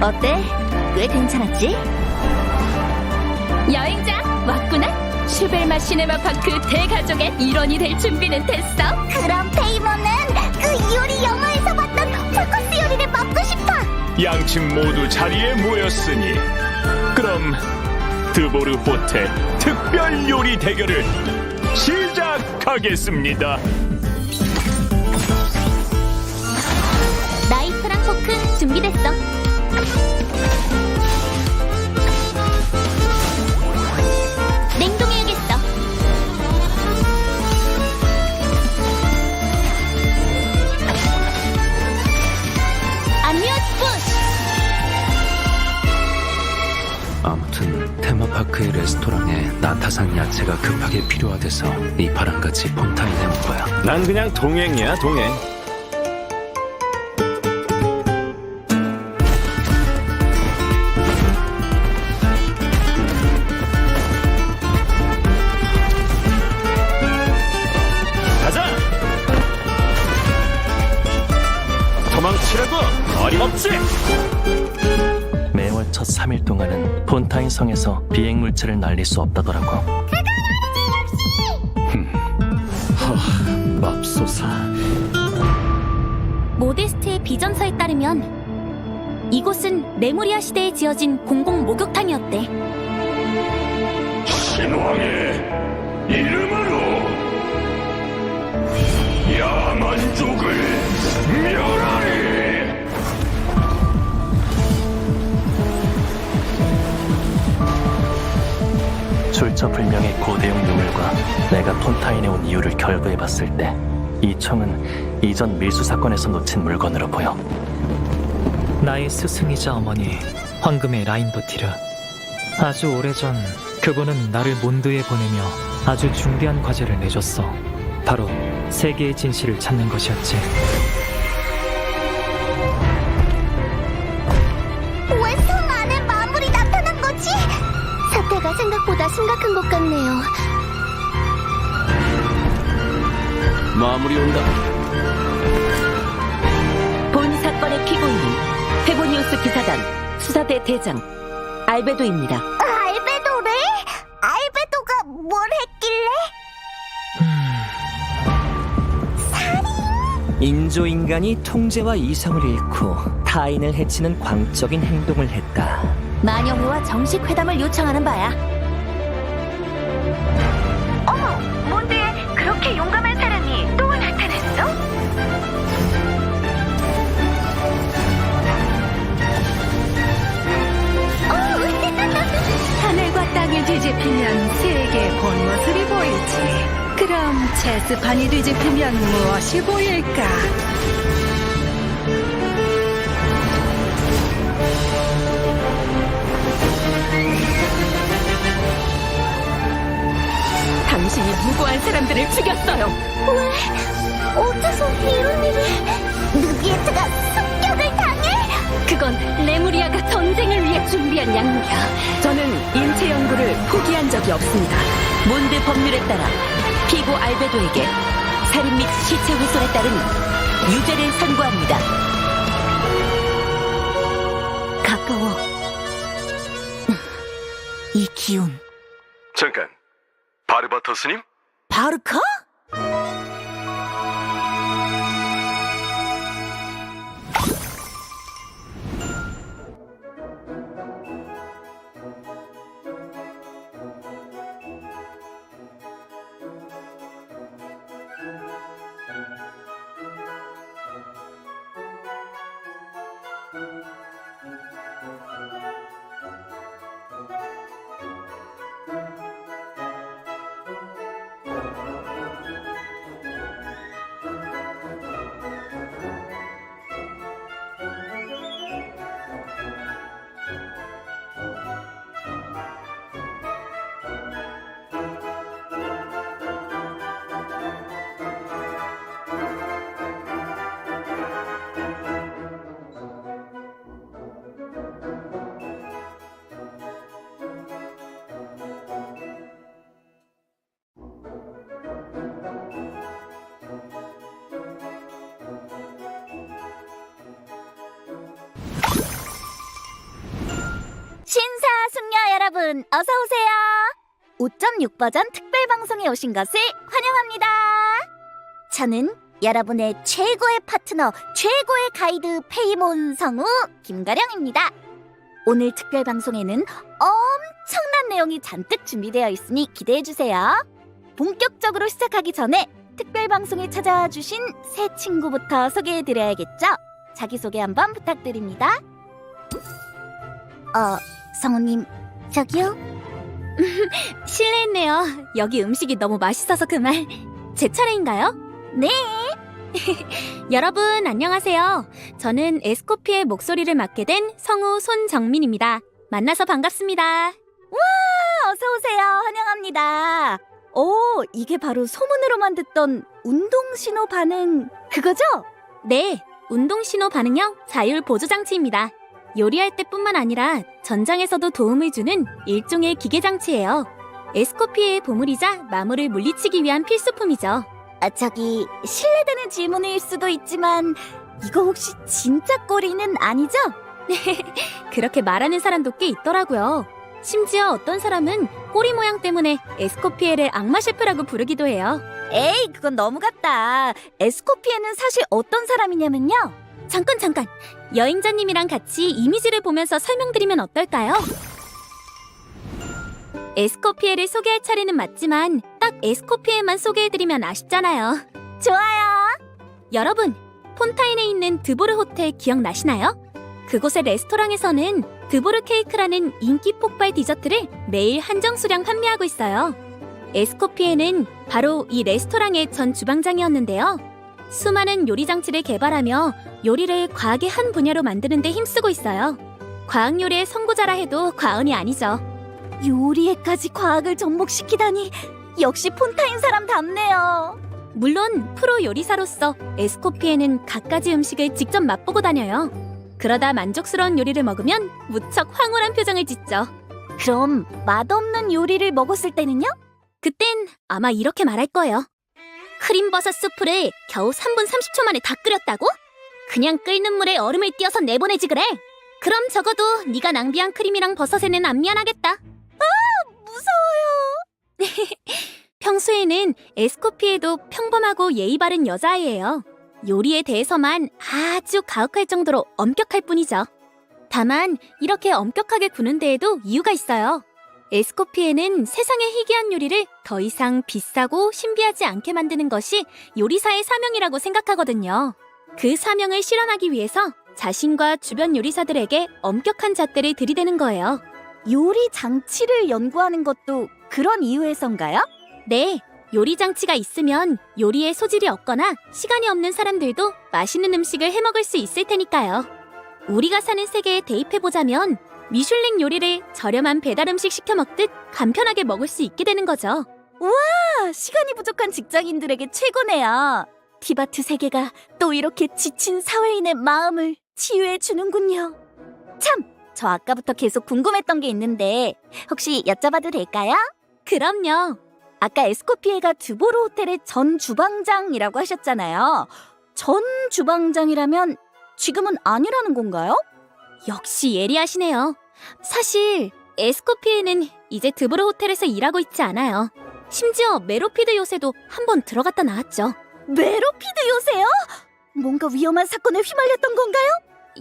어때? 꽤 괜찮았지? 여행자 왔구나. 슈벨마 시네마 파크 대가족의 일원이 될 준비는 됐어. 그럼 페이몬은 그 요리 영화에서 봤던 포커스 요리를 먹고 싶어. 양측 모두 자리에 모였으니 그럼 드보르 호텔 특별 요리 대결을 시작하겠습니다. 나이프랑 포크 준비됐어. 냉동해야겠어. 아뮤즈 부시. 아무튼 테마파크의 레스토랑에 나타산 야채가 급하게 필요하대서 이파랑 같이 폰타인에 온 거야. 난 그냥 동행이야, 동행. 가자! 도망치라고! 어림없지! 매월 첫 3일 동안은 폰타인 성에서 비행 물체를 날릴 수 없다더라고. 맙소사. 모데스트의 비전서에 따르면 이곳은 레무리아 시대에 지어진 공공 목욕탕이었대. 신왕의 이름으로 야만족을 멸하리. 출처불명의 고대용 유물과 내가 폰타인에 온 이유를 결부해봤을 때 이 총은 이전 밀수 사건에서 놓친 물건으로 보여. 나의 스승이자 어머니 황금의 라인도티르. 아주 오래전 그분은 나를 몬드에 보내며 아주 중대한 과제를 내줬어. 바로 세계의 진실을 찾는 것이었지. 왜 성 안에 마물이 나타난 거지? 사태가 생각보다 심각한 것 같네요. 마무리 온다. 본 사건의 피고인은 페보니우스 기사단 수사대 대장 알베도입니다. 알베도래? 알베도가 뭘 했길래? 인조인간이 통제와 이성을 잃고 타인을 해치는 광적인 행동을 했다. 마녀회와 정식 회담을 요청하는 바야. 어머, 몬드에 그렇게 용감한 사람이 또 나타났어? 하늘과 땅을 뒤집히면 세계의 본 모습이 보이지. 그럼 체스판이 뒤집히면 무엇이 보일까? 당신이 무고한 사람들을 죽였어요. 왜? 어째서 이런 일이? 느비에트가 습격을 당해? 그건 레무리아가 전쟁을 위해 준비한 약물이야. 저는 인체 연구를 포기한 적이 없습니다. 몬드 법률에 따라 피고 알베도에게 살인 및 시체 훼손에 따른 유죄를 선고합니다. 가까워. 이 기운. 잠깐, 바르바토스님? 바르카? 여러분, 어서 오세요. 5.6 버전 특별 방송에 오신 것을 환영합니다. 저는 여러분의 최고의 파트너, 최고의 가이드 페이몬 성우 김가령입니다. 오늘 특별 방송에는 엄청난 내용이 잔뜩 준비되어 있으니 기대해 주세요. 본격적으로 시작하기 전에 특별 방송에 찾아와 주신 새 친구부터 소개해 드려야겠죠? 자기소개 한번 부탁드립니다. 성우님, 저기요? 실례했네요. 여기 음식이 너무 맛있어서 그만. 제 차례인가요? 네. 여러분 안녕하세요. 저는 에스코피의 목소리를 맡게 된 성우 손정민입니다. 만나서 반갑습니다. 와, 어서 오세요. 환영합니다. 오, 이게 바로 소문으로만 듣던 운동신호 반응 그거죠? 네, 운동신호 반응형 자율 보조장치입니다. 요리할 때뿐만 아니라 전장에서도 도움을 주는 일종의 기계장치예요. 에스코피의 보물이자 마물을 물리치기 위한 필수품이죠. 저기 실례되는 질문일 수도 있지만 이거 혹시 진짜 꼬리는 아니죠? 그렇게 말하는 사람도 꽤 있더라고요. 심지어 어떤 사람은 꼬리 모양 때문에 에스코피에를 악마 셰프라고 부르기도 해요. 에이, 그건 너무 같다. 에스코피에는 사실 어떤 사람이냐면요. 잠깐. 여행자님이랑 같이 이미지를 보면서 설명드리면 어떨까요? 에스코피에를 소개할 차례는 맞지만 딱 에스코피에만 소개해드리면 아쉽잖아요. 좋아요. 여러분, 폰타인에 있는 드보르 호텔 기억나시나요? 그곳의 레스토랑에서는 드보르 케이크라는 인기 폭발 디저트를 매일 한정 수량 판매하고 있어요. 에스코피에는 바로 이 레스토랑의 전 주방장이었는데요. 수많은 요리 장치를 개발하며 요리를 과학의 한 분야로 만드는 데 힘쓰고 있어요. 과학 요리의 선구자라 해도 과언이 아니죠. 요리에까지 과학을 접목시키다니 역시 폰타인 사람답네요. 물론 프로 요리사로서 에스코피에는 갖가지 음식을 직접 맛보고 다녀요. 그러다 만족스러운 요리를 먹으면 무척 황홀한 표정을 짓죠. 그럼 맛없는 요리를 먹었을 때는요? 그땐 아마 이렇게 말할 거예요. 크림버섯 수프를 겨우 3분 30초 만에 다 끓였다고? 그냥 끓는 물에 얼음을 띄어서 내보내지 그래. 그럼 적어도 네가 낭비한 크림이랑 버섯에는 안 미안하겠다. 무서워요. 평소에는 에스코피에도 평범하고 예의 바른 여자아이예요. 요리에 대해서만 아주 가혹할 정도로 엄격할 뿐이죠. 다만 이렇게 엄격하게 구는 데에도 이유가 있어요. 에스코피에는 세상의 희귀한 요리를 더 이상 비싸고 신비하지 않게 만드는 것이 요리사의 사명이라고 생각하거든요. 그 사명을 실현하기 위해서 자신과 주변 요리사들에게 엄격한 잣대를 들이대는 거예요. 요리 장치를 연구하는 것도 그런 이유에선가요? 네, 요리 장치가 있으면 요리에 소질이 없거나 시간이 없는 사람들도 맛있는 음식을 해먹을 수 있을 테니까요. 우리가 사는 세계에 대입해보자면 미슐랭 요리를 저렴한 배달 음식 시켜 먹듯 간편하게 먹을 수 있게 되는 거죠. 우와, 시간이 부족한 직장인들에게 최고네요. 티바트 세계가 또 이렇게 지친 사회인의 마음을 치유해 주는군요. 참! 저 아까부터 계속 궁금했던 게 있는데 혹시 여쭤봐도 될까요? 그럼요. 아까 에스코피에가 드보르 호텔의 전 주방장이라고 하셨잖아요. 전 주방장이라면 지금은 아니라는 건가요? 역시 예리하시네요. 사실 에스코피에는 이제 드보르 호텔에서 일하고 있지 않아요. 심지어 메로피드 요새도 한번 들어갔다 나왔죠. 메로피드 요새요? 뭔가 위험한 사건에 휘말렸던 건가요?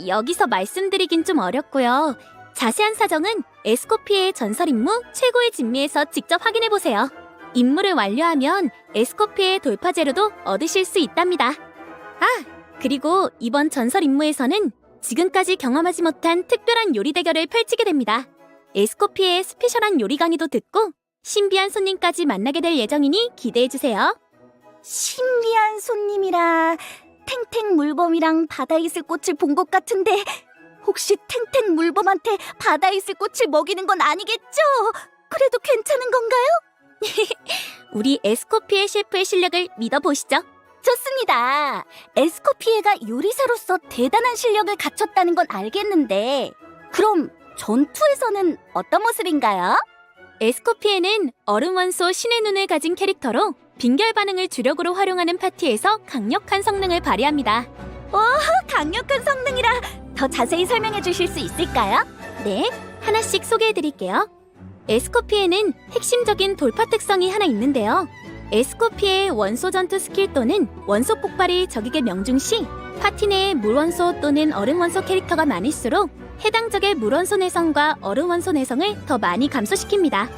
여기서 말씀드리긴 좀 어렵고요. 자세한 사정은 에스코피에의 전설 임무 최고의 진미에서 직접 확인해보세요. 임무를 완료하면 에스코피에의 돌파 재료도 얻으실 수 있답니다. 아, 그리고 이번 전설 임무에서는 지금까지 경험하지 못한 특별한 요리 대결을 펼치게 됩니다. 에스코피에의 스페셜한 요리 강의도 듣고 신비한 손님까지 만나게 될 예정이니 기대해주세요. 신비한 손님이라 탱탱 물범이랑 바다이슬 꽃을 본 것 같은데 혹시 탱탱 물범한테 바다이슬 꽃을 먹이는 건 아니겠죠? 그래도 괜찮은 건가요? 우리 에스코피에 셰프의 실력을 믿어보시죠. 좋습니다. 에스코피에가 요리사로서 대단한 실력을 갖췄다는 건 알겠는데 그럼 전투에서는 어떤 모습인가요? 에스코피에는 얼음 원소 신의 눈을 가진 캐릭터로 빙결 반응을 주력으로 활용하는 파티에서 강력한 성능을 발휘합니다. 강력한 성능이라 더 자세히 설명해 주실 수 있을까요? 네, 하나씩 소개해 드릴게요. 에스코피에는 핵심적인 돌파 특성이 하나 있는데요. 에스코피의 원소 전투 스킬 또는 원소 폭발이 적에게 명중 시 파티 내에 물원소 또는 얼음원소 캐릭터가 많을수록 해당 적의 물원소 내성과 얼음원소 내성을 더 많이 감소시킵니다.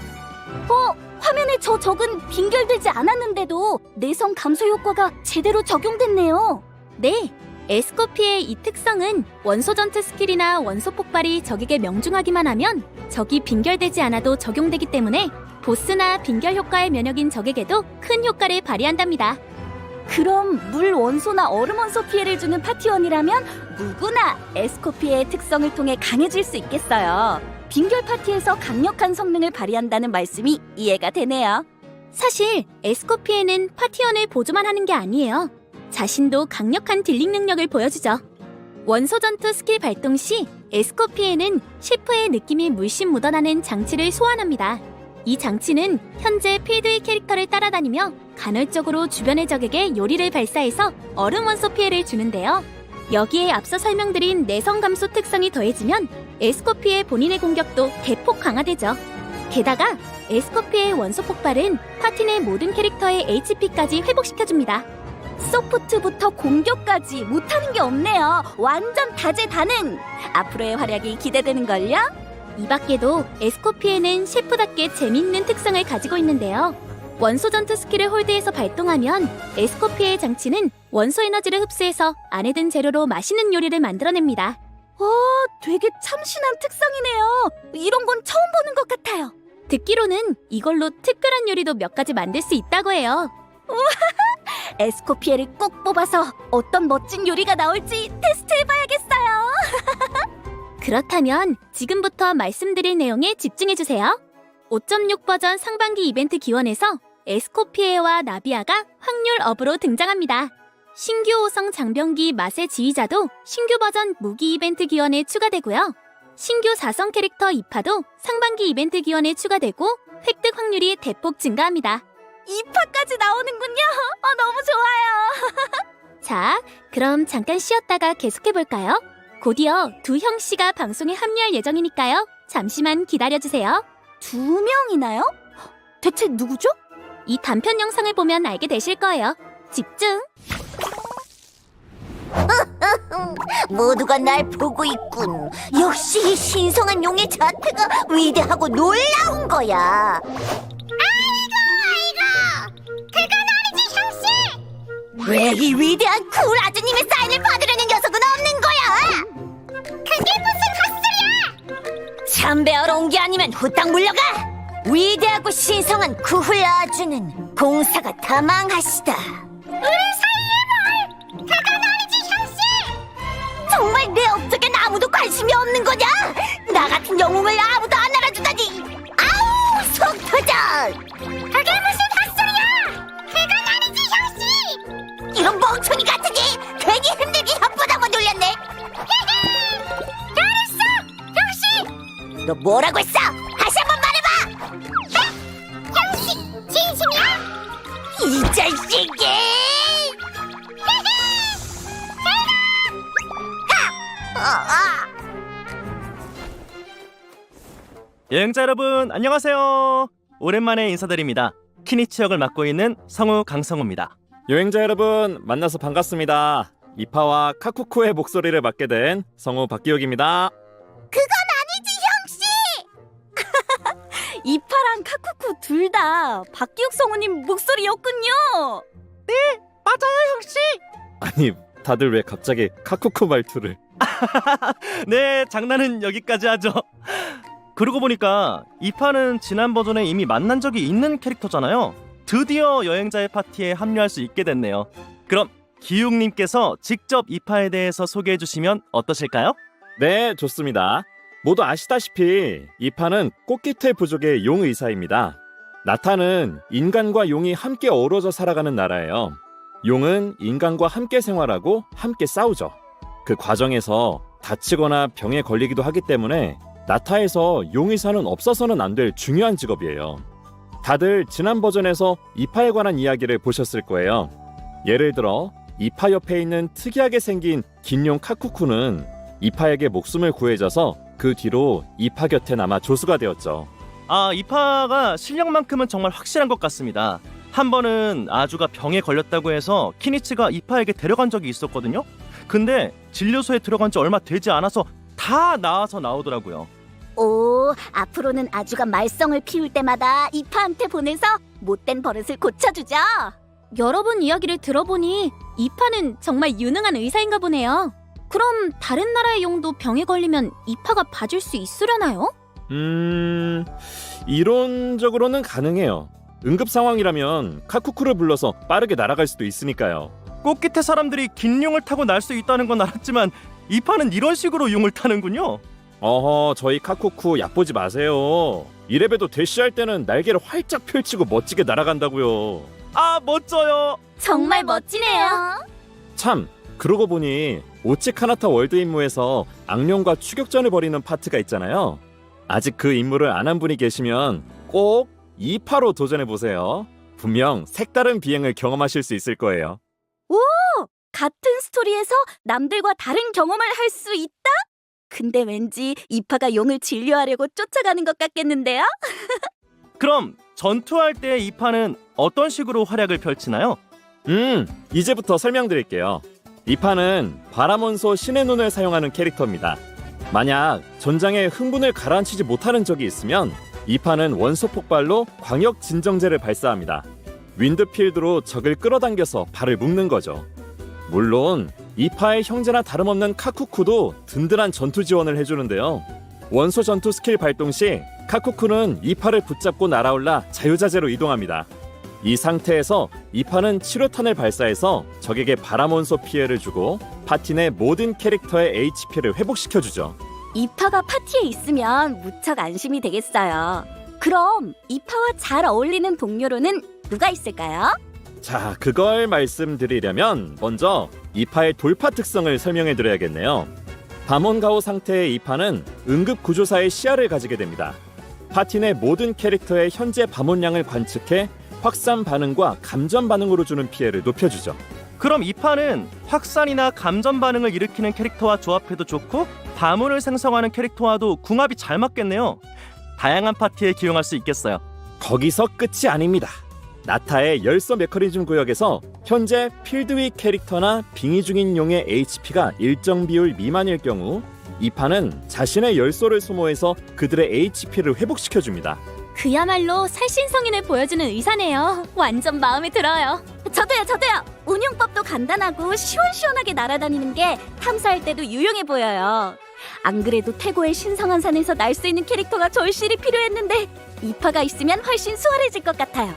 화면에 저 적은 빙결되지 않았는데도 내성 감소 효과가 제대로 적용됐네요. 네, 에스코피의 이 특성은 원소 전투 스킬이나 원소 폭발이 적에게 명중하기만 하면 적이 빙결되지 않아도 적용되기 때문에 보스나 빙결 효과의 면역인 적에게도 큰 효과를 발휘한답니다. 그럼 물 원소나 얼음 원소 피해를 주는 파티원이라면 누구나 에스코피의 특성을 통해 강해질 수 있겠어요. 빙결 파티에서 강력한 성능을 발휘한다는 말씀이 이해가 되네요. 사실 에스코피에는 파티원을 보조만 하는 게 아니에요. 자신도 강력한 딜링 능력을 보여주죠. 원소 전투 스킬 발동 시 에스코피에는 셰프의 느낌이 물씬 묻어나는 장치를 소환합니다. 이 장치는 현재 필드의 캐릭터를 따라다니며 간헐적으로 주변의 적에게 요리를 발사해서 얼음 원소 피해를 주는데요. 여기에 앞서 설명드린 내성 감소 특성이 더해지면 에스코피의 본인의 공격도 대폭 강화되죠. 게다가 에스코피의 원소 폭발은 파티 내 모든 캐릭터의 HP까지 회복시켜줍니다. 소프트부터 공격까지 못하는 게 없네요. 완전 다재다능. 앞으로의 활약이 기대되는걸요? 이 밖에도 에스코피에는 셰프답게 재미있는 특성을 가지고 있는데요. 원소 전투 스킬을 홀드해서 발동하면 에스코피의 장치는 원소 에너지를 흡수해서 안에 든 재료로 맛있는 요리를 만들어냅니다. 되게 참신한 특성이네요. 이런 건 처음 보는 것 같아요. 듣기로는 이걸로 특별한 요리도 몇 가지 만들 수 있다고 해요. 에스코피에를 꼭 뽑아서 어떤 멋진 요리가 나올지 테스트해봐야겠어요. 그렇다면 지금부터 말씀드릴 내용에 집중해주세요. 5.6 버전 상반기 이벤트 기원에서 에스코피에와 나비아가 확률업으로 등장합니다. 신규 5성 장병기 맛의 지휘자도 신규 버전 무기 이벤트 기원에 추가되고요. 신규 4성 캐릭터 이파도 상반기 이벤트 기원에 추가되고 획득 확률이 대폭 증가합니다. 2파까지 나오는군요. 너무 좋아요. 자, 그럼 잠깐 쉬었다가 계속해볼까요? 곧이어 두 형씨가 방송에 합류할 예정이니까요. 잠시만 기다려주세요. 2명이나요? 대체 누구죠? 이 단편 영상을 보면 알게 되실 거예요. 집중! 모두가 날 보고 있군. 역시 이 신성한 용의 자태가 위대하고 놀라운 거야. 그건 아니지, 형씨! 왜 이 위대한 쿨 아주님의 사인을 받으려는 녀석은 없는 거야? 그게 무슨 헛소리야! 참배하러 온 게 아니면 후딱 물러가! 위대하고 신성한 구훌 아주는 공사가 다 망하시다. 우리 사이에 뭘! 그건 아니지, 형씨! 정말 내 업적엔 아무도 관심이 없는 거냐? 나 같은 영웅을 아무도 안 알아주다니! 아우, 속 터져! 그게 무슨 헛소리야! 그건 아니지, 형씨! 이런 멍청이 같으니 괜히 힘들게 혓바닥만 놀렸네. 잘했어, 형씨! 너 뭐라고 했어? 다시 한번 말해봐! 형씨, 진심이야? 이 자식이! 여행자 여러분 안녕하세요. 오랜만에 인사드립니다. 키니치 역을 맡고 있는 성우 강성우입니다. 여행자 여러분 만나서 반갑습니다. 이파와 카쿠쿠의 목소리를 맡게 된 성우 박기욱입니다. 이파랑 카쿠쿠 둘 다 박기욱 성우님 목소리였군요. 아니 다들 왜 갑자기 카쿠쿠 말투를? 네, 장난은 여기까지 하죠. 그러고 보니까 이파는 지난 버전에 이미 만난 적이 있는 캐릭터잖아요. 드디어 여행자의 파티에 합류할 수 있게 됐네요. 그럼 기욱님께서 직접 이파에 대해서 소개해 주시면 어떠실까요? 네, 좋습니다. 모두 아시다시피 이파는 꽃깃의 부족의 용 의사입니다. 나타는 인간과 용이 함께 어우러져 살아가는 나라예요. 용은 인간과 함께 생활하고 함께 싸우죠. 그 과정에서 다치거나 병에 걸리기도 하기 때문에 나타에서 용 의사는 없어서는 안 될 중요한 직업이에요. 다들 지난 버전에서 이파에 관한 이야기를 보셨을 거예요. 예를 들어 이파 옆에 있는 특이하게 생긴 긴 용 카쿠쿠는 이파에게 목숨을 구해줘서 그 뒤로 이파 곁에 남아 조수가 되었죠. 이파가 실력만큼은 정말 확실한 것 같습니다. 한 번은 아주가 병에 걸렸다고 해서 키니치가 이파에게 데려간 적이 있었거든요. 근데 진료소에 들어간 지 얼마 되지 않아서 다 나아서 나오더라고요. 오, 앞으로는 아주가 말썽을 피울 때마다 이파한테 보내서 못된 버릇을 고쳐주죠. 여러분 이야기를 들어보니 이파는 정말 유능한 의사인가 보네요. 그럼 다른 나라의 용도 병에 걸리면 이파가 봐줄 수 있으려나요? 이론적으로는 가능해요. 응급 상황이라면 카쿠쿠를 불러서 빠르게 날아갈 수도 있으니까요. 꽃깃의 사람들이 긴 용을 타고 날 수 있다는 건 알았지만 이파는 이런 식으로 용을 타는군요. 어허, 저희 카쿠쿠 얕보지 마세요. 이래봬도 대시할 때는 날개를 활짝 펼치고 멋지게 날아간다고요. 멋져요. 정말 멋지네요. 참, 그러고 보니 오치카나타 월드 임무에서 악령과 추격전을 벌이는 파트가 있잖아요. 아직 그 임무를 안 한 분이 계시면 꼭 2파로 도전해보세요. 분명 색다른 비행을 경험하실 수 있을 거예요. 같은 스토리에서 남들과 다른 경험을 할 수 있다? 근데 왠지 이파가 용을 진료하려고 쫓아가는 것 같겠는데요? 그럼 전투할 때 이파는 어떤 식으로 활약을 펼치나요? 이제부터 설명드릴게요. 이파는 바람원소 신의 눈을 사용하는 캐릭터입니다. 만약 전장에 흥분을 가라앉히지 못하는 적이 있으면 이파는 원소 폭발로 광역 진정제를 발사합니다. 윈드필드로 적을 끌어당겨서 발을 묶는 거죠. 물론 이파의 형제나 다름없는 카쿠쿠도 든든한 전투 지원을 해주는데요. 원소 전투 스킬 발동 시 카쿠쿠는 이파를 붙잡고 날아올라 자유자재로 이동합니다. 이 상태에서 이파는 치료탄을 발사해서 적에게 바람원소 피해를 주고 파티 내 모든 캐릭터의 HP를 회복시켜주죠. 이파가 파티에 있으면 무척 안심이 되겠어요. 그럼 이파와 잘 어울리는 동료로는 누가 있을까요? 자, 그걸 말씀드리려면 먼저 이파의 돌파 특성을 설명해드려야겠네요. 밤원가호 상태의 이파는 응급 구조사의 시야를 가지게 됩니다. 파티 내 모든 캐릭터의 현재 밤원량을 관측해 확산 반응과 감전 반응으로 주는 피해를 높여주죠. 그럼 이파는 확산이나 감전 반응을 일으키는 캐릭터와 조합해도 좋고 밤운을 생성하는 캐릭터와도 궁합이 잘 맞겠네요. 다양한 파티에 기용할 수 있겠어요. 거기서 끝이 아닙니다. 나타의 열소 메커니즘 구역에서 현재 필드위 캐릭터나 빙의 중인 용의 HP가 일정 비율 미만일 경우 이파는 자신의 열소를 소모해서 그들의 HP를 회복시켜줍니다. 그야말로 살신성인을 보여주는 의사네요. 완전 마음에 들어요. 저도요. 운용법도 간단하고 시원시원하게 날아다니는 게 탐사할 때도 유용해 보여요. 안 그래도 태고의 신성한 산에서 날 수 있는 캐릭터가 절실히 필요했는데 이파가 있으면 훨씬 수월해질 것 같아요.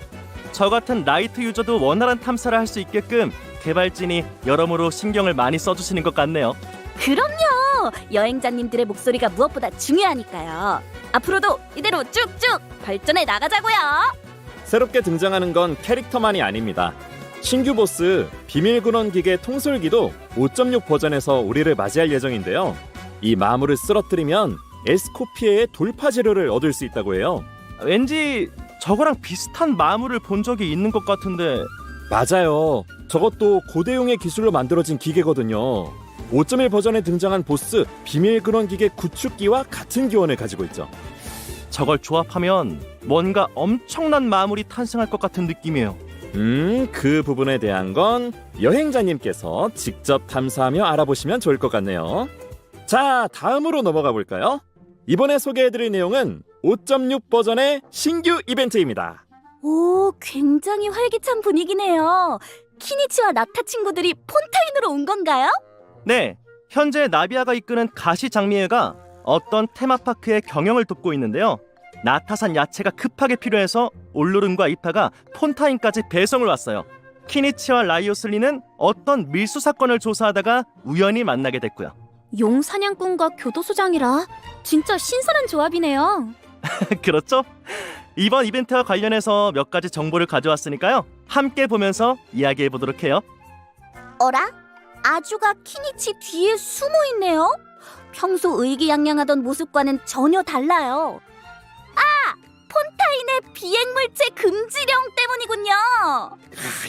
저 같은 라이트 유저도 원활한 탐사를 할 수 있게끔 개발진이 여러모로 신경을 많이 써주시는 것 같네요. 그럼요. 여행자님들의 목소리가 무엇보다 중요하니까요. 앞으로도 이대로 쭉쭉 발전해 나가자고요. 새롭게 등장하는 건 캐릭터만이 아닙니다. 신규 보스 비밀근원 기계 통솔기도 5.6 버전에서 우리를 맞이할 예정인데요. 이 마물을 쓰러뜨리면 에스코피에의 돌파 재료를 얻을 수 있다고 해요. 왠지 저거랑 비슷한 마물을 본 적이 있는 것 같은데. 맞아요. 저것도 고대용의 기술로 만들어진 기계거든요. 5.1 버전에 등장한 보스 비밀근원 기계 구축기와 같은 기원을 가지고 있죠. 저걸 조합하면 뭔가 엄청난 마물이 탄생할 것 같은 느낌이에요. 그 부분에 대한 건 여행자님께서 직접 탐사하며 알아보시면 좋을 것 같네요. 자, 다음으로 넘어가 볼까요? 이번에 소개해드릴 내용은 5.6 버전의 신규 이벤트입니다. 오, 굉장히 활기찬 분위기네요. 키니치와 나타 친구들이 폰타인으로 온 건가요? 네, 현재 나비아가 이끄는 가시 장미회가 어떤 테마파크의 경영을 돕고 있는데요. 나타산 야채가 급하게 필요해서 올루른과 이파가 폰타인까지 배송을 왔어요. 키니치와 라이오슬리는 어떤 밀수 사건을 조사하다가 우연히 만나게 됐고요. 용 사냥꾼과 교도소장이라 진짜 신선한 조합이네요. 그렇죠? 이번 이벤트와 관련해서 몇 가지 정보를 가져왔으니까요. 함께 보면서 이야기해 보도록 해요. 어라? 아주가 키니치 뒤에 숨어 있네요. 평소 의기양양하던 모습과는 전혀 달라요. 폰타인의 비행물체 금지령 때문이군요.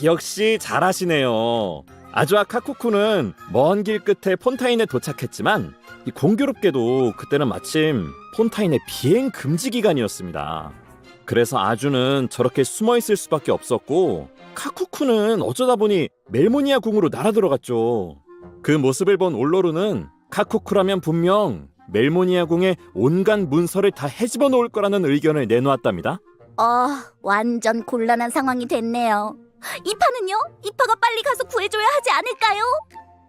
역시 잘하시네요. 아주아 카쿠쿠는 먼 길 끝에 폰타인에 도착했지만 이 공교롭게도 그때는 마침 폰타인의 비행 금지 기간이었습니다. 그래서 아주는 저렇게 숨어 있을 수밖에 없었고 카쿠쿠는 어쩌다 보니 멜모니아 궁으로 날아 들어갔죠. 그 모습을 본 올로루는 카쿠쿠라면 분명 멜모니아 궁의 온갖 문서를 다 헤집어 놓을 거라는 의견을 내놓았답니다. 완전 곤란한 상황이 됐네요. 이파는요? 이파가 빨리 가서 구해줘야 하지 않을까요?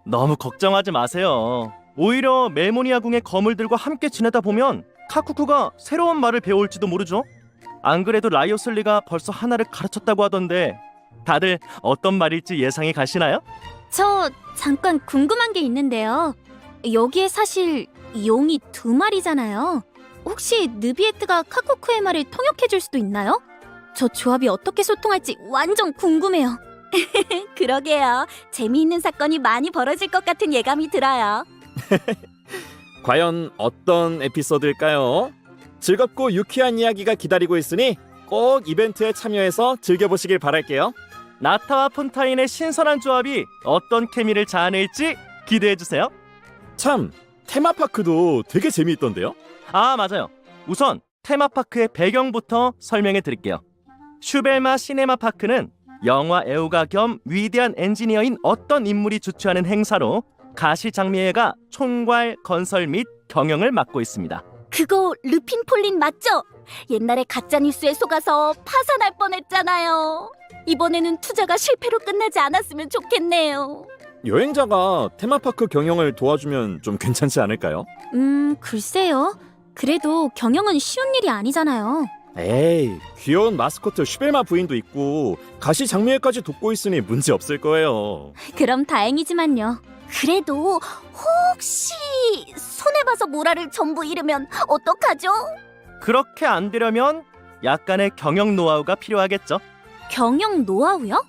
너무 걱정하지 마세요. 오히려 멜모니아 궁의 거물들과 함께 지내다 보면 카쿠쿠가 새로운 말을 배울지도 모르죠. 안 그래도 라이오슬리가 벌써 하나를 가르쳤다고 하던데 다들 어떤 말일지 예상이 가시나요? 저 잠깐 궁금한 게 있는데요. 여기에 사실 용이 2마리잖아요. 혹시 느비에트가 카쿠쿠의 말을 통역해 줄 수도 있나요? 저 조합이 어떻게 소통할지 완전 궁금해요. 그러게요. 재미있는 사건이 많이 벌어질 것 같은 예감이 들어요. 과연 어떤 에피소드일까요? 즐겁고 유쾌한 이야기가 기다리고 있으니 꼭 이벤트에 참여해서 즐겨보시길 바랄게요. 나타와 폰타인의 신선한 조합이 어떤 케미를 자아낼지 기대해주세요. 참, 테마파크도 되게 재미있던데요? 아, 맞아요. 우선 테마파크의 배경부터 설명해 드릴게요. 슈벨마 시네마파크는 영화 애호가 겸 위대한 엔지니어인 어떤 인물이 주최하는 행사로 가시장미회가 총괄, 건설 및 경영을 맡고 있습니다. 그거 르핀 폴린 맞죠? 옛날에 가짜뉴스에 속아서 파산할 뻔했잖아요. 이번에는 투자가 실패로 끝나지 않았으면 좋겠네요. 여행자가 테마파크 경영을 도와주면 좀 괜찮지 않을까요? 글쎄요. 그래도 경영은 쉬운 일이 아니잖아요. 에이, 귀여운 마스코트 슈벨마 부인도 있고 가시장미회까지 돕고 있으니 문제 없을 거예요. 그럼 다행이지만요. 그래도 혹시 손해봐서 모라를 전부 잃으면 어떡하죠? 그렇게 안 되려면 약간의 경영 노하우가 필요하겠죠. 경영 노하우요?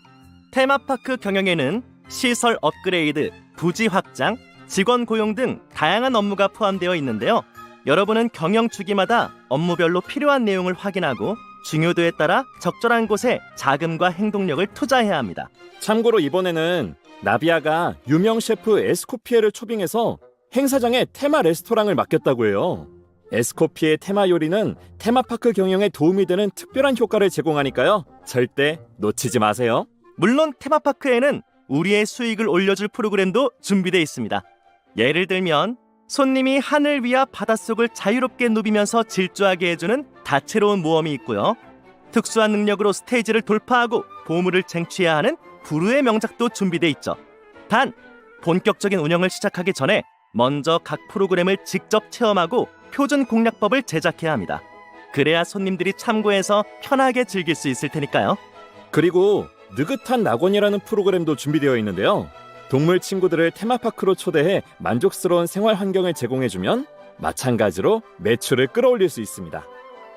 테마파크 경영에는 시설 업그레이드, 부지 확장, 직원 고용 등 다양한 업무가 포함되어 있는데요. 여러분은 경영 주기마다 업무별로 필요한 내용을 확인하고 중요도에 따라 적절한 곳에 자금과 행동력을 투자해야 합니다. 참고로 이번에는 나비아가 유명 셰프 에스코피에를 초빙해서 행사장에 테마 레스토랑을 맡겼다고 해요. 에스코피의 테마 요리는 테마파크 경영에 도움이 되는 특별한 효과를 제공하니까요. 절대 놓치지 마세요. 물론 테마파크에는 우리의 수익을 올려줄 프로그램도 준비되어 있습니다. 예를 들면 손님이 하늘 위와 바닷속을 자유롭게 누비면서 질주하게 해주는 다채로운 모험이 있고요. 특수한 능력으로 스테이지를 돌파하고 보물을 쟁취해야 하는 부르의 명작도 준비되어 있죠. 단, 본격적인 운영을 시작하기 전에 먼저 각 프로그램을 직접 체험하고 표준 공략법을 제작해야 합니다. 그래야 손님들이 참고해서 편하게 즐길 수 있을 테니까요. 그리고 느긋한 낙원이라는 프로그램도 준비되어 있는데요. 동물 친구들을 테마파크로 초대해 만족스러운 생활 환경을 제공해주면 마찬가지로 매출을 끌어올릴 수 있습니다.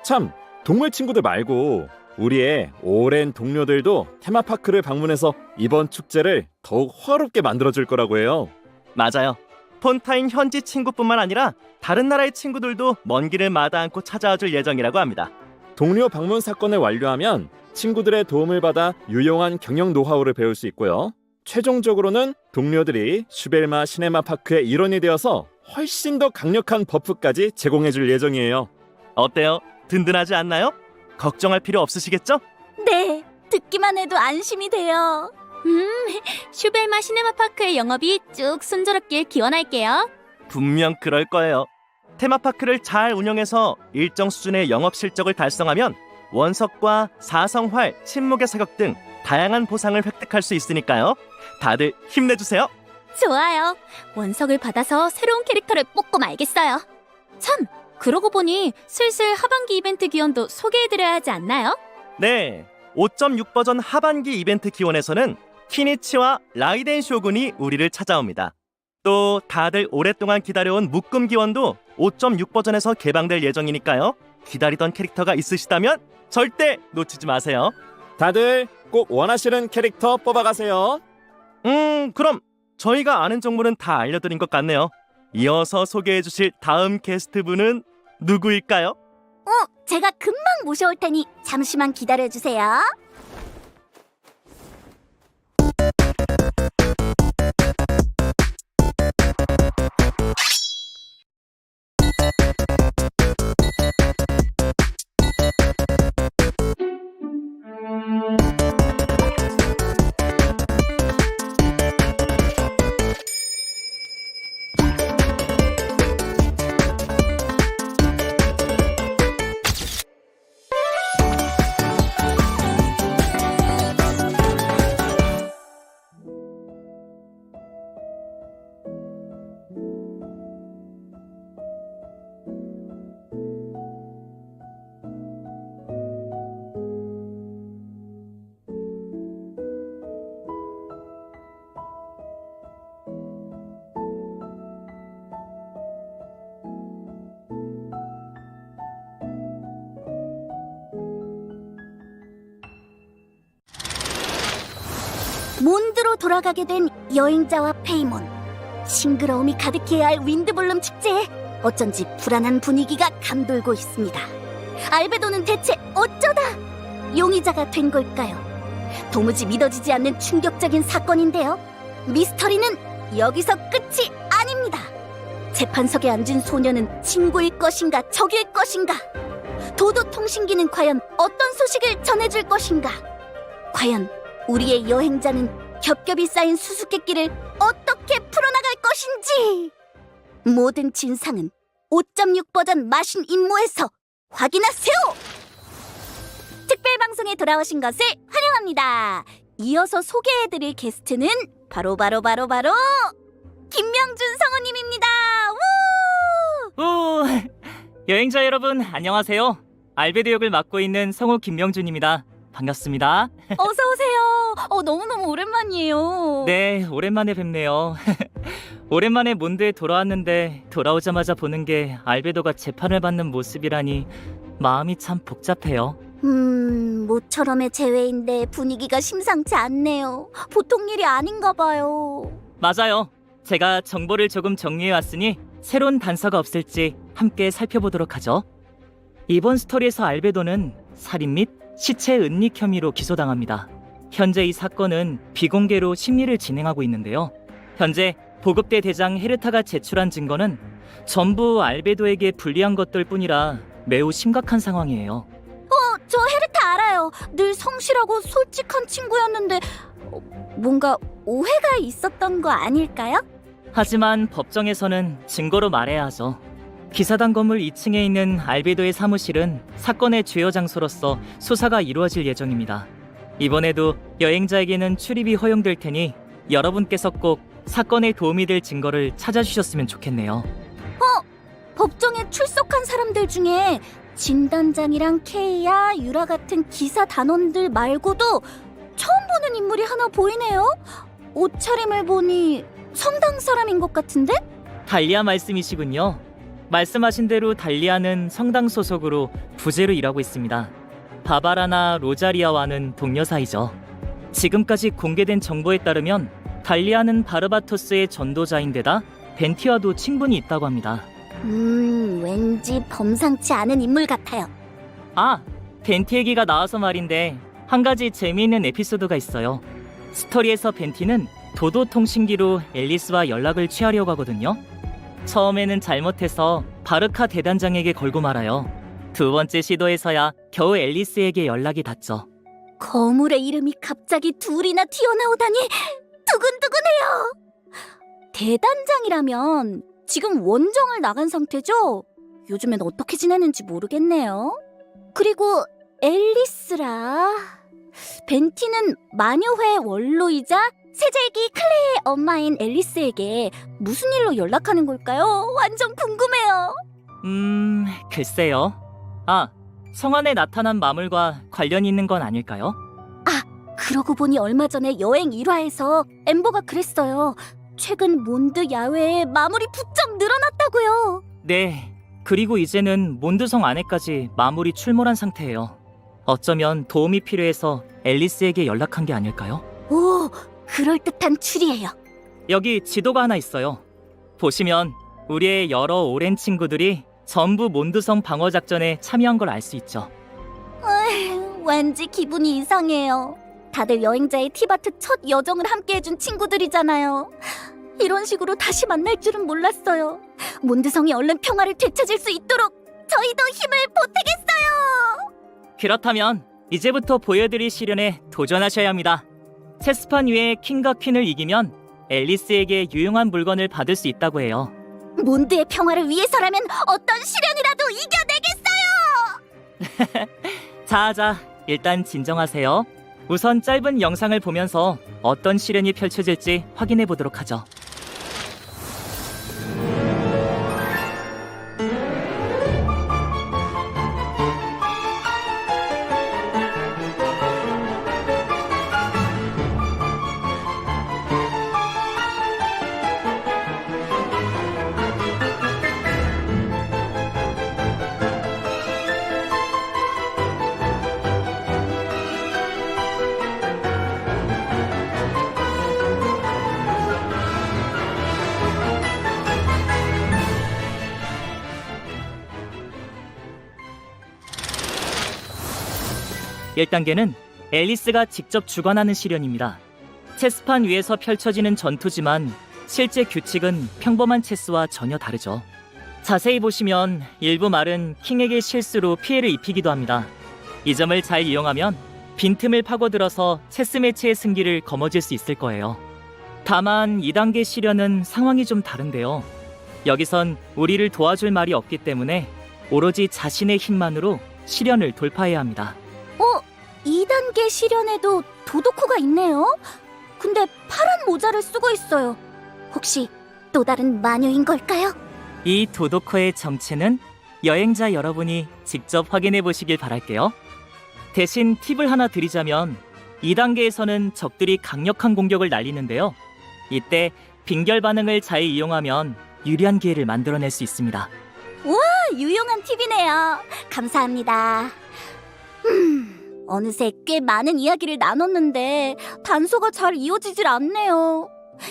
참, 동물 친구들 말고 우리의 오랜 동료들도 테마파크를 방문해서 이번 축제를 더욱 화롭게 만들어줄 거라고 해요. 맞아요. 폰타인 현지 친구뿐만 아니라 다른 나라의 친구들도 먼 길을 마다 않고 찾아와줄 예정이라고 합니다. 동료 방문 사건을 완료하면 친구들의 도움을 받아 유용한 경영 노하우를 배울 수 있고요. 최종적으로는 동료들이 슈벨마 시네마파크의 일원이 되어서 훨씬 더 강력한 버프까지 제공해줄 예정이에요. 어때요? 든든하지 않나요? 걱정할 필요 없으시겠죠? 네, 듣기만 해도 안심이 돼요. 슈벨마 시네마파크의 영업이 쭉 순조롭길 기원할게요. 분명 그럴 거예요. 테마파크를 잘 운영해서 일정 수준의 영업 실적을 달성하면 원석과 사성활, 침묵의 사격 등 다양한 보상을 획득할 수 있으니까요. 다들 힘내주세요. 좋아요. 원석을 받아서 새로운 캐릭터를 뽑고 말겠어요. 참, 그러고 보니 슬슬 하반기 이벤트 기원도 소개해드려야 하지 않나요? 네, 5.6 버전 하반기 이벤트 기원에서는 키니치와 라이덴 쇼군이 우리를 찾아옵니다. 또 다들 오랫동안 기다려온 묶음 기원도 5.6 버전에서 개방될 예정이니까요. 기다리던 캐릭터가 있으시다면 절대 놓치지 마세요. 다들 꼭 원하시는 캐릭터 뽑아가세요. 그럼 저희가 아는 정보는 다 알려드린 것 같네요. 이어서 소개해 주실 다음 게스트분은 누구일까요? 제가 금방 모셔올 테니 잠시만 기다려주세요. 몬드로 돌아가게 된 여행자와 페이몬. 싱그러움이 가득해야 할 윈드블룸 축제에 어쩐지 불안한 분위기가 감돌고 있습니다. 알베도는 대체 어쩌다 용의자가 된 걸까요? 도무지 믿어지지 않는 충격적인 사건인데요. 미스터리는 여기서 끝이 아닙니다. 재판석에 앉은 소녀는 친구일 것인가 적일 것인가? 도도통신기는 과연 어떤 소식을 전해줄 것인가? 과연 우리의 여행자는 겹겹이 쌓인 수수께끼를 어떻게 풀어나갈 것인지! 모든 진상은 5.6 버전 마신 임무에서 확인하세요! 특별방송에 돌아오신 것을 환영합니다. 이어서 소개해드릴 게스트는 바로 김명준 성우님입니다. 오! 여행자 여러분 안녕하세요. 알베도 역을 맡고 있는 성우 김명준입니다. 반갑습니다. 어서 오세요. 너무너무 오랜만이에요. 네, 오랜만에 뵙네요. 오랜만에 몬드에 돌아왔는데 돌아오자마자 보는 게 알베도가 재판을 받는 모습이라니 마음이 참 복잡해요. 모처럼의 재회인데 분위기가 심상치 않네요. 보통 일이 아닌가 봐요. 맞아요. 제가 정보를 조금 정리해왔으니 새로운 단서가 없을지 함께 살펴보도록 하죠. 이번 스토리에서 알베도는 살인 및 시체 은닉 혐의로 기소당합니다. 현재 이 사건은 비공개로 심리를 진행하고 있는데요. 현재 보급대 대장 헤르타가 제출한 증거는 전부 알베도에게 불리한 것들 뿐이라 매우 심각한 상황이에요. 저 헤르타 알아요. 늘 성실하고 솔직한 친구였는데 뭔가 오해가 있었던 거 아닐까요? 하지만 법정에서는 증거로 말해야 하죠. 기사단 건물 2층에 있는 알베도의 사무실은 사건의 주요 장소로서 수사가 이루어질 예정입니다. 이번에도 여행자에게는 출입이 허용될 테니 여러분께서 꼭 사건에 도움이 될 증거를 찾아주셨으면 좋겠네요. 법정에 출석한 사람들 중에 진단장이랑 케이야, 유라 같은 기사 단원들 말고도 처음 보는 인물이 하나 보이네요. 옷차림을 보니 성당 사람인 것 같은데? 달리아 말씀이시군요. 말씀하신 대로 달리아는 성당 소속으로 부제로 일하고 있습니다. 바바라나 로자리아와는 동료 사이죠. 지금까지 공개된 정보에 따르면 달리아는 바르바토스의 전도자인데다 벤티와도 친분이 있다고 합니다. 왠지 범상치 않은 인물 같아요. 아, 벤티 얘기가 나와서 말인데 한 가지 재미있는 에피소드가 있어요. 스토리에서 벤티는 도도통신기로 앨리스와 연락을 취하려고 하거든요. 처음에는 잘못해서 바르카 대단장에게 걸고 말아요. 두 번째 시도에서야 겨우 앨리스에게 연락이 닿죠. 거물의 이름이 갑자기 둘이나 튀어나오다니 두근두근해요. 대단장이라면 지금 원정을 나간 상태죠? 요즘엔 어떻게 지내는지 모르겠네요. 그리고 앨리스라... 벤티는 마녀회 원로이자 세제기 클레의 엄마인 앨리스에게 무슨 일로 연락하는 걸까요? 완전 궁금해요. 글쎄요. 아, 성안에 나타난 마물과 관련이 있는 건 아닐까요? 그러고 보니 얼마 전에 여행 1화에서 엠버가 그랬어요. 최근 몬드 야외에 마물이 부쩍 늘어났다고요. 네, 그리고 이제는 몬드성 안에까지 마물이 출몰한 상태예요. 어쩌면 도움이 필요해서 앨리스에게 연락한 게 아닐까요? 오, 그럴듯한 추리예요. 여기 지도가 하나 있어요. 보시면 우리의 여러 오랜 친구들이 전부 몬드성 방어 작전에 참여한 걸 알 수 있죠. 왠지 기분이 이상해요. 다들 여행자의 티바트 첫 여정을 함께 해준 친구들이잖아요. 이런 식으로 다시 만날 줄은 몰랐어요. 몬드성이 얼른 평화를 되찾을 수 있도록 저희도 힘을 보태겠어요. 그렇다면 이제부터 보여드릴 시련에 도전하셔야 합니다. 체스판 위에 킹과 퀸을 이기면 앨리스에게 유용한 물건을 받을 수 있다고 해요. 몬드의 평화를 위해서라면 어떤 시련이라도 이겨내겠어요. 자, 일단 진정하세요. 우선 짧은 영상을 보면서 어떤 시련이 펼쳐질지 확인해 보도록 하죠. 1단계는 앨리스가 직접 주관하는 시련입니다. 체스판 위에서 펼쳐지는 전투지만 실제 규칙은 평범한 체스와 전혀 다르죠. 자세히 보시면 일부 말은 킹에게 실수로 피해를 입히기도 합니다. 이 점을 잘 이용하면 빈틈을 파고들어서 체스 매치의 승기를 거머쥘 수 있을 거예요. 다만 2단계 시련은 상황이 좀 다른데요. 여기선 우리를 도와줄 말이 없기 때문에 오로지 자신의 힘만으로 시련을 돌파해야 합니다. 2단계 시련에도 도도코가 있네요. 근데 파란 모자를 쓰고 있어요. 혹시 또 다른 마녀인 걸까요? 이 도도코의 정체는 여행자 여러분이 직접 확인해 보시길 바랄게요. 대신 팁을 하나 드리자면 2단계에서는 적들이 강력한 공격을 날리는데요. 이때 빙결 반응을 잘 이용하면 유리한 기회를 만들어낼 수 있습니다. 유용한 팁이네요. 감사합니다. 어느새 꽤 많은 이야기를 나눴는데 단서가 잘 이어지질 않네요.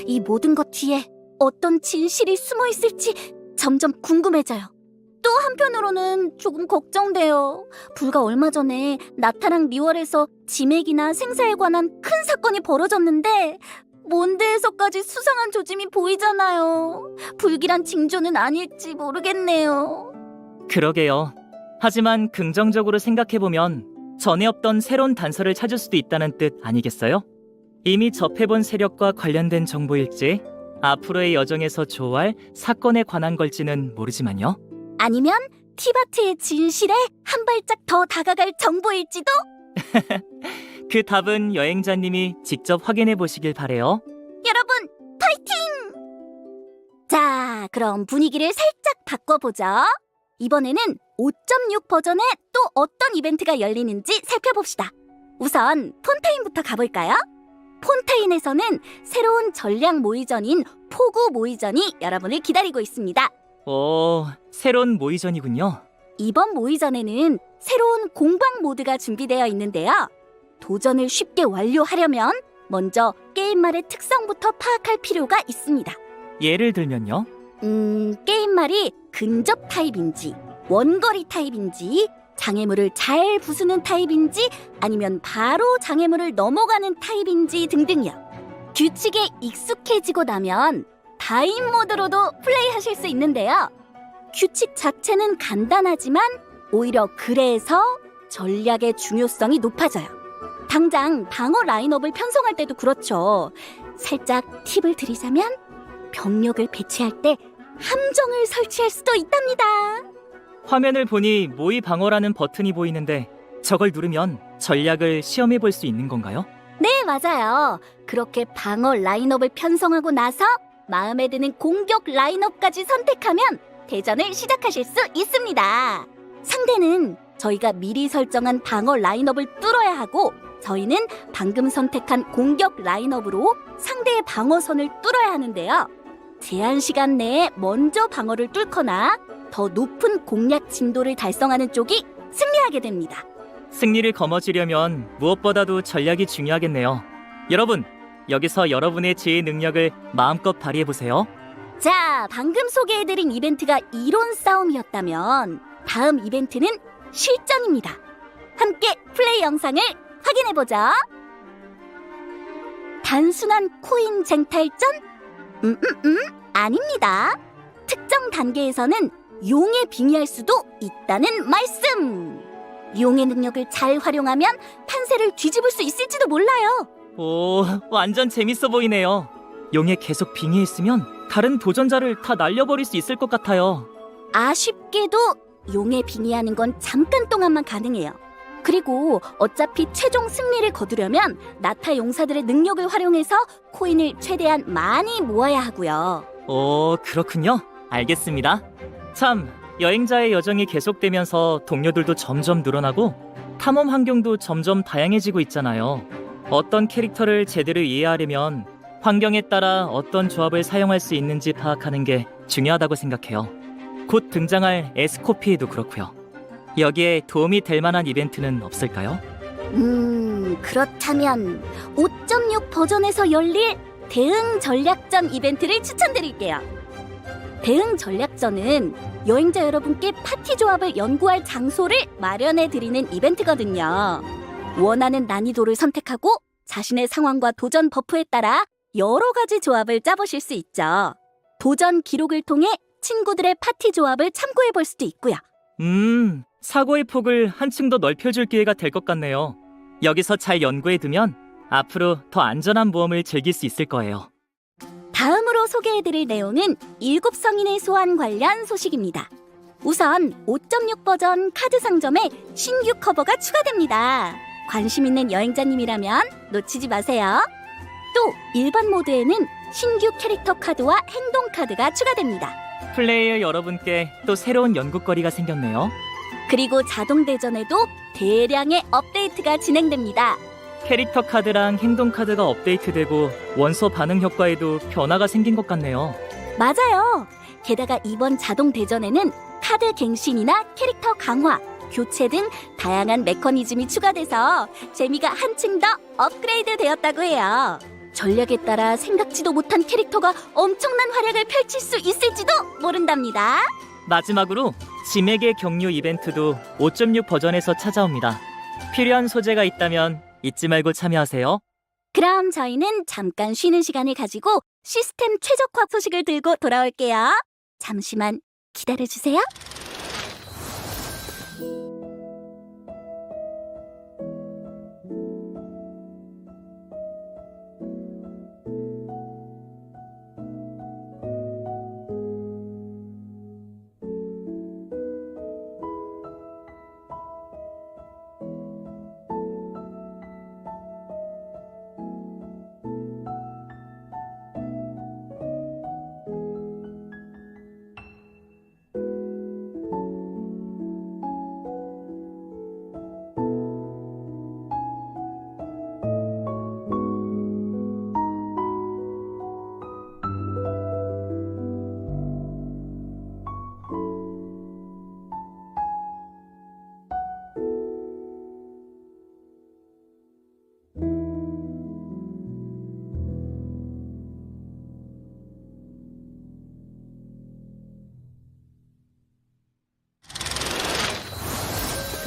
이 모든 것 뒤에 어떤 진실이 숨어 있을지 점점 궁금해져요. 또 한편으로는 조금 걱정돼요. 불과 얼마 전에 나타랑 리월에서 지맥이나 생사에 관한 큰 사건이 벌어졌는데 몬드에서까지 수상한 조짐이 보이잖아요. 불길한 징조는 아닐지 모르겠네요. 그러게요. 하지만 긍정적으로 생각해보면 전에 없던 새로운 단서를 찾을 수도 있다는 뜻 아니겠어요? 이미 접해본 세력과 관련된 정보일지 앞으로의 여정에서 조할 사건에 관한 걸지는 모르지만요. 아니면 티바트의 진실에 한 발짝 더 다가갈 정보일지도? 그 답은 여행자님이 직접 확인해 보시길 바래요. 여러분, 파이팅! 자, 그럼 분위기를 살짝 바꿔보죠. 이번에는 5.6 버전에 또 어떤 이벤트가 열리는지 살펴봅시다. 우선 폰타인부터 가볼까요? 폰타인에서는 새로운 전략 모의전인 포구 모의전이 여러분을 기다리고 있습니다. 오, 새로운 모의전이군요. 이번 모의전에는 새로운 공방 모드가 준비되어 있는데요. 도전을 쉽게 완료하려면 먼저 게임말의 특성부터 파악할 필요가 있습니다. 예를 들면요? 게임말이 근접 타입인지, 원거리 타입인지, 장애물을 잘 부수는 타입인지, 아니면 바로 장애물을 넘어가는 타입인지 등등이요. 규칙에 익숙해지고 나면 다인 모드로도 플레이하실 수 있는데요. 규칙 자체는 간단하지만 오히려 그래서 전략의 중요성이 높아져요. 당장 방어 라인업을 편성할 때도 그렇죠. 살짝 팁을 드리자면 병력을 배치할 때 함정을 설치할 수도 있답니다. 화면을 보니 모의 방어라는 버튼이 보이는데 저걸 누르면 전략을 시험해 볼 수 있는 건가요? 네, 맞아요. 그렇게 방어 라인업을 편성하고 나서 마음에 드는 공격 라인업까지 선택하면 대전을 시작하실 수 있습니다. 상대는 저희가 미리 설정한 방어 라인업을 뚫어야 하고 저희는 방금 선택한 공격 라인업으로 상대의 방어선을 뚫어야 하는데요. 제한 시간 내에 먼저 방어를 뚫거나 더 높은 공략 진도를 달성하는 쪽이 승리하게 됩니다. 승리를 거머쥐려면 무엇보다도 전략이 중요하겠네요. 여러분, 여기서 여러분의 지혜 능력을 마음껏 발휘해보세요. 자, 방금 소개해드린 이벤트가 이론 싸움이었다면 다음 이벤트는 실전입니다. 함께 플레이 영상을 확인해보죠. 단순한 코인 쟁탈전? 아닙니다. 특정 단계에서는 용에 빙의할 수도 있다는 말씀. 용의 능력을 잘 활용하면 판세를 뒤집을 수 있을지도 몰라요. 오, 완전 재밌어 보이네요. 용에 계속 빙의했으면 다른 도전자를 다 날려버릴 수 있을 것 같아요. 아쉽게도 용에 빙의하는 건 잠깐 동안만 가능해요. 그리고 어차피 최종 승리를 거두려면 나타 용사들의 능력을 활용해서 코인을 최대한 많이 모아야 하고요. 오, 그렇군요. 알겠습니다. 참, 여행자의 여정이 계속되면서 동료들도 점점 늘어나고 탐험 환경도 점점 다양해지고 있잖아요. 어떤 캐릭터를 제대로 이해하려면 환경에 따라 어떤 조합을 사용할 수 있는지 파악하는 게 중요하다고 생각해요. 곧 등장할 에스코피에도 그렇고요. 여기에 도움이 될 만한 이벤트는 없을까요? 그렇다면 5.6 버전에서 열릴 대응 전략전 이벤트를 추천드릴게요. 대응 전략전은 여행자 여러분께 파티 조합을 연구할 장소를 마련해 드리는 이벤트거든요. 원하는 난이도를 선택하고 자신의 상황과 도전 버프에 따라 여러 가지 조합을 짜보실 수 있죠. 도전 기록을 통해 친구들의 파티 조합을 참고해 볼 수도 있고요. 사고의 폭을 한층 더 넓혀줄 기회가 될 것 같네요. 여기서 잘 연구해두면 앞으로 더 안전한 모험을 즐길 수 있을 거예요. 다음으로 소개해드릴 내용은 7성인의 소환 관련 소식입니다. 우선 5.6 버전 카드 상점에 신규 커버가 추가됩니다. 관심 있는 여행자님이라면 놓치지 마세요. 또 일반 모드에는 신규 캐릭터 카드와 행동 카드가 추가됩니다. 플레이어 여러분께 또 새로운 연구거리가 생겼네요. 그리고 자동 대전에도 대량의 업데이트가 진행됩니다. 캐릭터 카드랑 행동 카드가 업데이트되고 원소 반응 효과에도 변화가 생긴 것 같네요. 맞아요. 게다가 이번 자동 대전에는 카드 갱신이나 캐릭터 강화, 교체 등 다양한 메커니즘이 추가돼서 재미가 한층 더 업그레이드 되었다고 해요. 전략에 따라 생각지도 못한 캐릭터가 엄청난 활약을 펼칠 수 있을지도 모른답니다. 마지막으로 짐에게 격려 이벤트도 5.6 버전에서 찾아옵니다. 필요한 소재가 있다면 잊지 말고 참여하세요. 그럼 저희는 잠깐 쉬는 시간을 가지고 시스템 최적화 소식을 들고 돌아올게요. 잠시만 기다려주세요.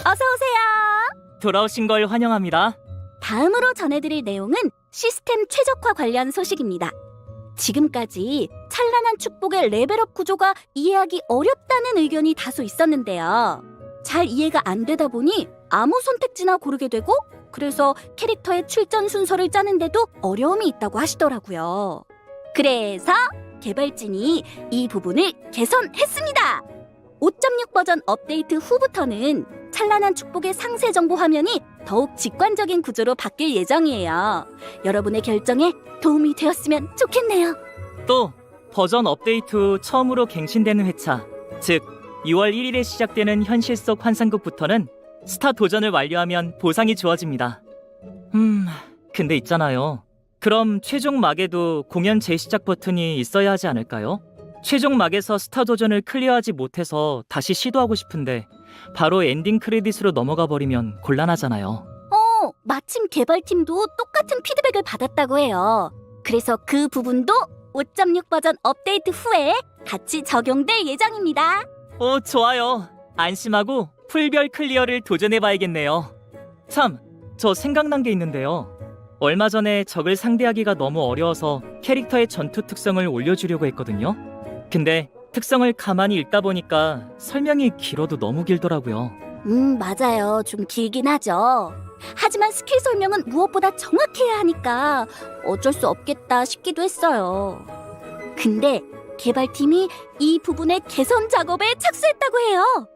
어서 오세요. 돌아오신 걸 환영합니다. 다음으로 전해드릴 내용은 시스템 최적화 관련 소식입니다. 지금까지 찬란한 축복의 레벨업 구조가 이해하기 어렵다는 의견이 다소 있었는데요. 잘 이해가 안 되다 보니 아무 선택지나 고르게 되고 그래서 캐릭터의 출전 순서를 짜는데도 어려움이 있다고 하시더라고요. 그래서 개발진이 이 부분을 개선했습니다. 5.6 버전 업데이트 후부터는 찬란한 축복의 상세 정보 화면이 더욱 직관적인 구조로 바뀔 예정이에요. 여러분의 결정에 도움이 되었으면 좋겠네요. 또 버전 업데이트 후 처음으로 갱신되는 회차, 즉 6월 1일에 시작되는 현실 속 환상극부터는 스타 도전을 완료하면 보상이 주어집니다. 근데 있잖아요. 그럼 최종 막에도 공연 재시작 버튼이 있어야 하지 않을까요? 최종 막에서 스타 도전을 클리어하지 못해서 다시 시도하고 싶은데 바로 엔딩 크레딧으로 넘어가 버리면 곤란하잖아요. 마침 개발팀도 똑같은 피드백을 받았다고 해요. 그래서 그 부분도 5.6 버전 업데이트 후에 같이 적용될 예정입니다. 좋아요. 안심하고 풀별 클리어를 도전해봐야겠네요. 참, 저 생각난 게 있는데요. 얼마 전에 적을 상대하기가 너무 어려워서 캐릭터의 전투 특성을 올려주려고 했거든요. 근데 특성을 가만히 읽다 보니까 설명이 길어도 너무 길더라고요. 맞아요. 좀 길긴 하죠. 하지만 스킬 설명은 무엇보다 정확해야 하니까 어쩔 수 없겠다 싶기도 했어요. 근데 개발팀이 이 부분의 개선 작업에 착수했다고 해요.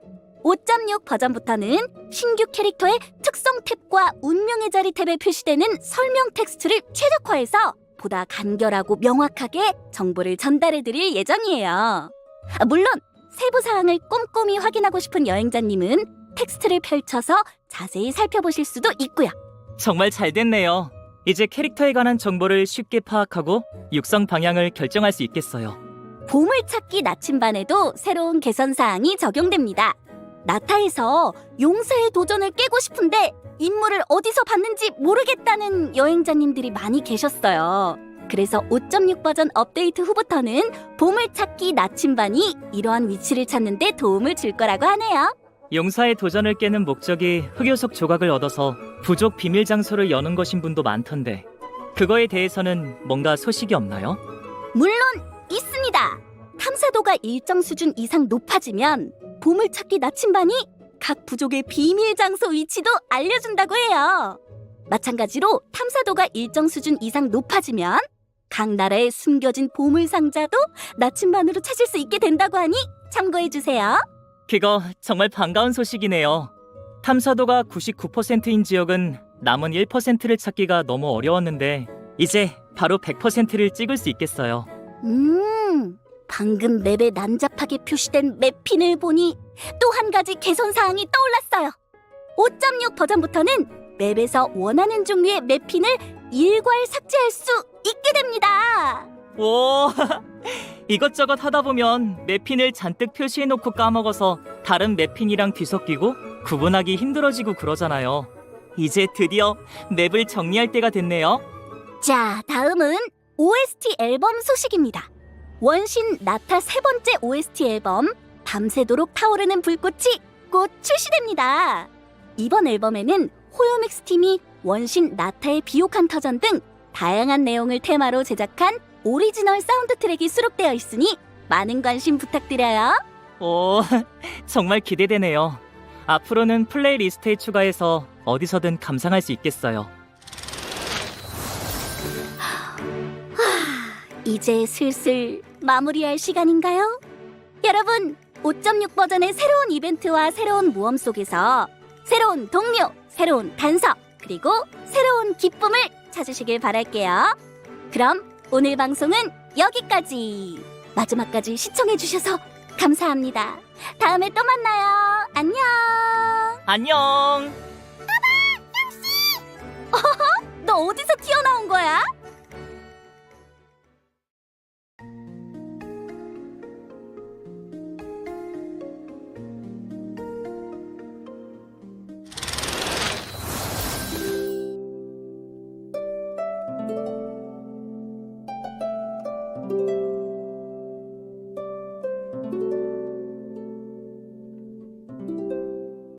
5.6 버전부터는 신규 캐릭터의 특성 탭과 운명의 자리 탭에 표시되는 설명 텍스트를 최적화해서 보다 간결하고 명확하게 정보를 전달해드릴 예정이에요. 물론 세부 사항을 꼼꼼히 확인하고 싶은 여행자님은 텍스트를 펼쳐서 자세히 살펴보실 수도 있고요. 정말 잘 됐네요. 이제 캐릭터에 관한 정보를 쉽게 파악하고 육성 방향을 결정할 수 있겠어요. 보물찾기 나침반에도 새로운 개선 사항이 적용됩니다. 나타에서 용사의 도전을 깨고 싶은데 임무를 어디서 받는지 모르겠다는 여행자님들이 많이 계셨어요. 그래서 5.6 버전 업데이트 후부터는 보물찾기 나침반이 이러한 위치를 찾는 데 도움을 줄 거라고 하네요. 용사의 도전을 깨는 목적이 흑요석 조각을 얻어서 부족 비밀 장소를 여는 것인 분도 많던데 그거에 대해서는 뭔가 소식이 없나요? 물론 있습니다. 탐사도가 일정 수준 이상 높아지면 보물찾기 나침반이 각 부족의 비밀 장소 위치도 알려준다고 해요. 마찬가지로 탐사도가 일정 수준 이상 높아지면 각 나라의 숨겨진 보물 상자도 나침반으로 찾을 수 있게 된다고 하니 참고해주세요. 그거 정말 반가운 소식이네요. 탐사도가 99%인 지역은 남은 1%를 찾기가 너무 어려웠는데 이제 바로 100%를 찍을 수 있겠어요. 방금 맵에 난잡하게 표시된 맵핀을 보니 또 한 가지 개선 사항이 떠올랐어요. 5.6 버전부터는 맵에서 원하는 종류의 맵핀을 일괄 삭제할 수 있게 됩니다. 오, 이것저것 하다 보면 맵핀을 잔뜩 표시해놓고 까먹어서 다른 맵핀이랑 뒤섞이고 구분하기 힘들어지고 그러잖아요. 이제 드디어 맵을 정리할 때가 됐네요. 자, 다음은 OST 앨범 소식입니다. 원신 나타 세 번째 OST 앨범 밤새도록 타오르는 불꽃이 곧 출시됩니다. 이번 앨범에는 호요믹스 팀이 원신 나타의 비옥한 터전 등 다양한 내용을 테마로 제작한 오리지널 사운드 트랙이 수록되어 있으니 많은 관심 부탁드려요. 오, 정말 기대되네요. 앞으로는 플레이리스트에 추가해서 어디서든 감상할 수 있겠어요. 이제 슬슬 마무리할 시간인가요? 여러분, 5.6 버전의 새로운 이벤트와 새로운 모험 속에서 새로운 동료, 새로운 단서, 그리고 새로운 기쁨을 찾으시길 바랄게요. 그럼 오늘 방송은 여기까지. 마지막까지 시청해주셔서 감사합니다. 다음에 또 만나요. 안녕. 안녕! 너 어디서 튀어나온 거야?